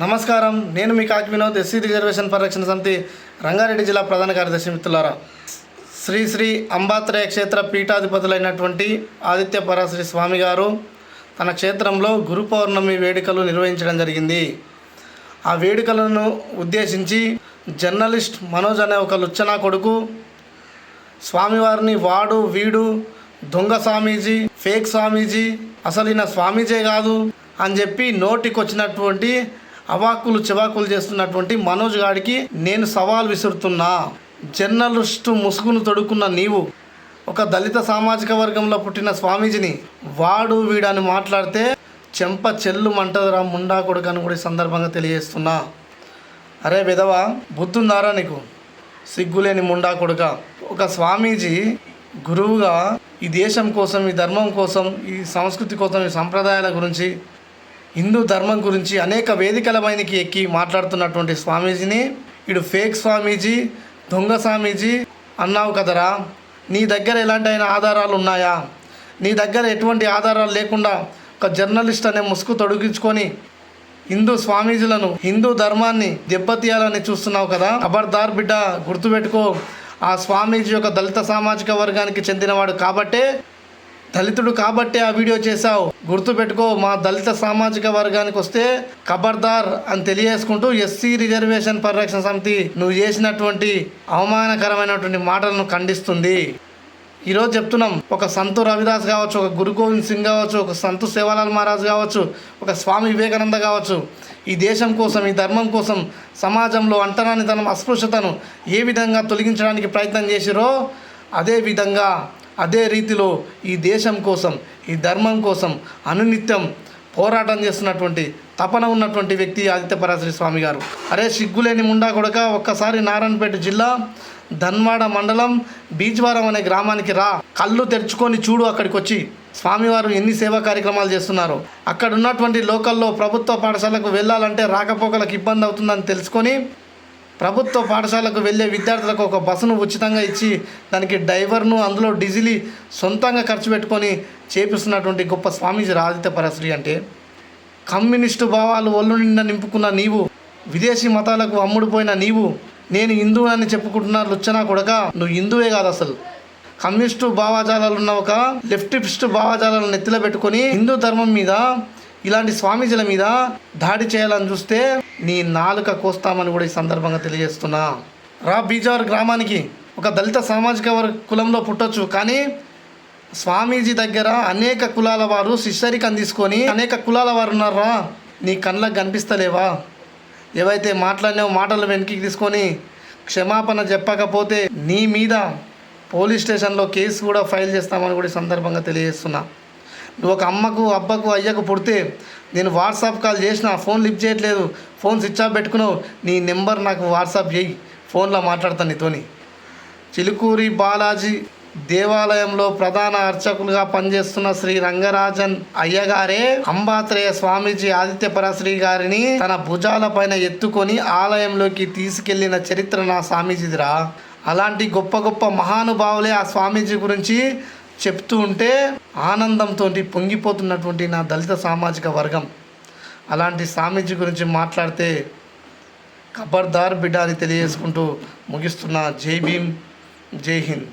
నమస్కారం, నేను మీ కాకి వినోద్, ఎస్సీ రిజర్వేషన్ పరిరక్షణ సమితి రంగారెడ్డి జిల్లా ప్రధాన కార్యదర్శి. మిత్రులారా, శ్రీ శ్రీ అంబాత్రేయ క్షేత్ర పీఠాధిపతులైనటువంటి ఆదిత్య పరాశరి స్వామి గారు తన క్షేత్రంలో గురు పౌర్ణమి వేడుకలు నిర్వహించడం జరిగింది. ఆ వేడుకలను ఉద్దేశించి జర్నలిస్ట్ మనోజ్ అనే ఒక లుచ్చనా కొడుకు స్వామివారిని వాడు వీడు దొంగ స్వామీజీ, ఫేక్ స్వామీజీ, అసలు ఈయన స్వామీజీ కాదు అని చెప్పి నోటికొచ్చినటువంటి అవాక్కులు చివాకులు చేస్తున్నటువంటి మనోజ్ గాడికి నేను సవాల్ విసురుతున్నా. జర్నలిస్టు ముసుగును తొడుక్కున్న నీవు ఒక దళిత సామాజిక వర్గంలో పుట్టిన స్వామీజీని వాడు వీడని మాట్లాడితే చెంప చెల్లు మంటదరా ముండా కొడుకని కూడా ఈ సందర్భంగా తెలియజేస్తున్నా. అరే విధవా, బుద్ధుందారా నీకు? సిగ్గులేని ముండా కొడుక. ఒక స్వామీజీ గురువుగా ఈ దేశం కోసం, ఈ ధర్మం కోసం, ఈ సంస్కృతి కోసం, ఈ సంప్రదాయాల గురించి, హిందూ ధర్మం గురించి అనేక వేదికల పైనకి ఎక్కి మాట్లాడుతున్నటువంటి స్వామీజీని ఇడు ఫేక్ స్వామీజీ, దొంగ స్వామీజీ అన్నావు కదరా. నీ దగ్గర ఎలాంటి ఆధారాలు ఉన్నాయా? నీ దగ్గర ఎటువంటి ఆధారాలు లేకుండా ఒక జర్నలిస్ట్ అనే ముసుగు తొడిగించుకొని హిందూ స్వామీజీలను, హిందూ ధర్మాన్ని దెబ్బతీయాలని చూస్తున్నావు కదా. ఖబర్దార్ బిడ్డ, గుర్తుపెట్టుకో. ఆ స్వామీజీ ఒక దళిత సామాజిక వర్గానికి చెందినవాడు కాబట్టే, దళితుడు కాబట్టే ఆ వీడియో చేశావు. గుర్తుపెట్టుకో. మా దళిత సామాజిక వర్గానికి వస్తే ఖబర్దార్ అని తెలియజేసుకుంటూ ఎస్సీ రిజర్వేషన్ పరిరక్షణ సమితి నువ్వు చేసినటువంటి అవమానకరమైనటువంటి మాటలను ఖండిస్తుంది. ఈరోజు చెప్తున్నాం, ఒక సంతు రవిదాస్ కావచ్చు, ఒక గురు గోవింద్ సింగ్ కావచ్చు, ఒక సంతు సేవాలాల్ మహారాజ్ కావచ్చు, ఒక స్వామి వివేకానంద కావచ్చు, ఈ దేశం కోసం, ఈ ధర్మం కోసం, సమాజంలో అంటరానితనం, అస్పృశ్యతను ఏ విధంగా తొలగించడానికి ప్రయత్నం చేసిరో అదే రీతిలో ఈ దేశం కోసం, ఈ ధర్మం కోసం అనునిత్యం పోరాటం చేస్తున్నటువంటి తపన ఉన్నటువంటి వ్యక్తి ఆదిత్య పరాశరి స్వామి గారు. అరే సిగ్గులేని ముండా కొడక, ఒక్కసారి నారాయణపేట జిల్లా ధన్వాడ మండలం బీజ్వారం అనే గ్రామానికి రా. కళ్ళు తెరుచుకొని చూడు. అక్కడికి వచ్చి స్వామివారు ఎన్ని సేవా కార్యక్రమాలు చేస్తున్నారు. అక్కడ ఉన్నటువంటి లోకల్లో ప్రభుత్వ పాఠశాలకు వెళ్ళాలంటే రాకపోకలకు ఇబ్బంది అవుతుందని తెలుసుకొని ప్రభుత్వ పాఠశాలకు వెళ్ళే విద్యార్థులకు ఒక బస్సును ఉచితంగా ఇచ్చి దానికి డ్రైవర్ను, అందులో డీజిల్ సొంతంగా ఖర్చు పెట్టుకొని చేపిస్తున్నటువంటి గొప్ప స్వామీజీ ఆదిత్య పరాశరి. అంటే కమ్యూనిస్టు భావాలు ఒళ్ళు నిండా నింపుకున్న నీవు, విదేశీ మతాలకు అమ్ముడుపోయిన నీవు, నేను హిందూ అని చెప్పుకుంటున్నా లుచ్చనా కొడక. నువ్వు హిందువే కాదు, అసలు కమ్యూనిస్టు భావాజాలాలు ఉన్న ఒక లెఫ్టిస్ట్ భావాజాలను నెత్తిలో పెట్టుకొని హిందూ ధర్మం మీద, ఇలాంటి స్వామీజీల మీద దాడి చేయాలని చూస్తే నీ నాలుక కోస్తామని కూడా ఈ సందర్భంగా తెలియజేస్తున్నా. రా బీజార్ గ్రామానికి. ఒక దళిత సామాజిక కులంలో పుట్టొచ్చు, కానీ స్వామీజీ దగ్గర అనేక కులాల వారు శిష్యరికం తీసుకొని అనేక కులాల వారు ఉన్నారా. నీ కళ్ళకు కనిపిస్తలేవా? ఏవైతే మాట్లాడినావో మాటలు వెనక్కి తీసుకొని క్షమాపణ చెప్పకపోతే నీ మీద పోలీస్ స్టేషన్లో కేసు కూడా ఫైల్ చేస్తామని కూడా ఈ సందర్భంగా తెలియజేస్తున్నా. నువ్వు ఒక అమ్మకు, అబ్బకు, అయ్యకు పుడితే నేను వాట్సాప్ కాల్ చేసిన, ఫోన్ లిఫ్ట్ చేయట్లేదు, ఫోన్ స్విచ్ ఆఫ్ పెట్టుకున్నావు, నీ నెంబర్ నాకు వాట్సాప్ చేయి, ఫోన్లో మాట్లాడతాను నీతోని. చిలుకూరి బాలాజీ దేవాలయంలో ప్రధాన అర్చకులుగా పనిచేస్తున్న శ్రీ రంగరాజన్ అయ్యగారే అంబాత్రేయ స్వామీజీ ఆదిత్య పరాశరి గారిని తన భుజాల పైన ఎత్తుకొని ఆలయంలోకి తీసుకెళ్లిన చరిత్ర నా స్వామీజీదిరా. అలాంటి గొప్ప గొప్ప మహానుభావులే ఆ స్వామీజీ గురించి చెప్తూ ఉంటే ఆనందంతో పొంగిపోతున్నటువంటి నా దళిత సామాజిక వర్గం అలాంటి స్వామీజీ గురించి మాట్లాడితే ఖబర్దార్ బిడ్డ అని తెలియజేసుకుంటూ ముగిస్తున్నా. జై భీమ్, జై హింద్.